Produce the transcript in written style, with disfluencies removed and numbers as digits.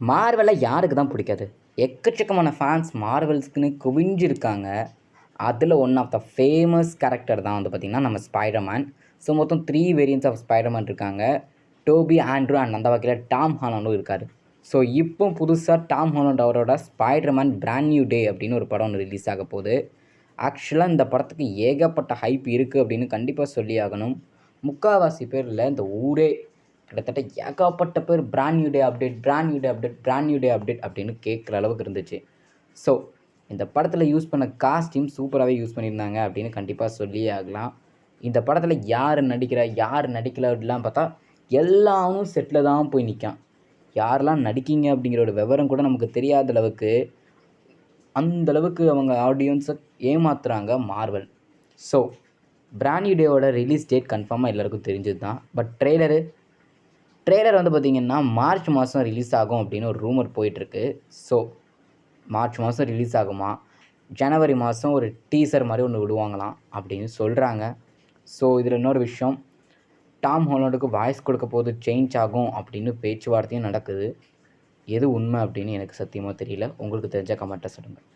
மார்வலை யாருக்கு தான் பிடிக்காது? எக்கச்சக்கமான ஃபேன்ஸ் மார்வெல்ஸ்க்குன்னு குவிஞ்சிருக்காங்க. அதில் one of the famous character தான் வந்து பார்த்திங்கன்னா நம்ம ஸ்பைடர்மேன். ஸோ மொத்தம் 3 வேரியன்ட்ஸ் ஆஃப் ஸ்பைடர்மேன் இருக்காங்க. டோபி, ஆண்ட்ரூ அண்ட் அந்த வகையில் டாம் ஹாலண்டும் இருக்கார். ஸோ இப்போ புதுசாக டாம் ஹாலண்ட் அவரோட ஸ்பைடர்மேன் பிராண்ட் நியூ டே அப்படின்னு ஒரு படம் ஒன்று ரிலீஸ் ஆக போகுது. ஆக்சுவலாக இந்த படத்துக்கு ஏகப்பட்ட ஹைப் இருக்குது அப்படின்னு கண்டிப்பாக சொல்லி ஆகணும். முக்கால்வாசி பேர் இல்லை, இந்த ஊரே கிட்டத்தட்ட ஏகப்பட்ட பேர் brand new day update, brand new day update, brand new day update அப்படின்னு கேட்குற அளவுக்கு இருந்துச்சு. ஸோ இந்த படத்தில் யூஸ் பண்ண காஸ்டியூம் சூப்பராகவே யூஸ் பண்ணியிருந்தாங்க அப்படின்னு கண்டிப்பாக சொல்லி ஆகலாம். இந்த படத்தில் யார் நடிக்கிறா யார் நடிக்கலை அப்படிலாம் பார்த்தா எல்லாமும் செட்டில் தான் போய் நிற்கான். யாரெல்லாம் நடிக்கிங்க அப்படிங்கிற ஒரு விவரம் கூட நமக்கு தெரியாத அளவுக்கு அந்தளவுக்கு அவங்க ஆடியன்ஸை ஏமாத்துறாங்க மார்வல். ஸோ பிராண்ட் நியூ டேவோட ரிலீஸ் டேட் கன்ஃபார்மாக எல்லாருக்கும் தெரிஞ்சது தான். பட் ட்ரெய்லர் வந்து பார்த்திங்கன்னா மார்ச் மாதம் ரிலீஸ் ஆகும் அப்படின்னு ஒரு ரூமர் போயிட்டுருக்கு. ஸோ மார்ச் மாதம் ரிலீஸ் ஆகுமா, ஜனவரி மாதம் ஒரு டீசர் மாதிரி ஒன்று விடுவாங்களாம் அப்படின்னு சொல்கிறாங்க. ஸோ இதில் இன்னொரு விஷயம், டாம் ஹாலண்டுக்கு வாய்ஸ் கொடுக்க போது சேஞ்ச் ஆகும் அப்படின்னு பேச்சுவார்த்தையும் நடக்குது. எது உண்மை அப்படின்னு எனக்கு சத்தியமாக தெரியல. உங்களுக்கு தெரிஞ்ச கமெண்ட்டை சொல்லுங்கள்.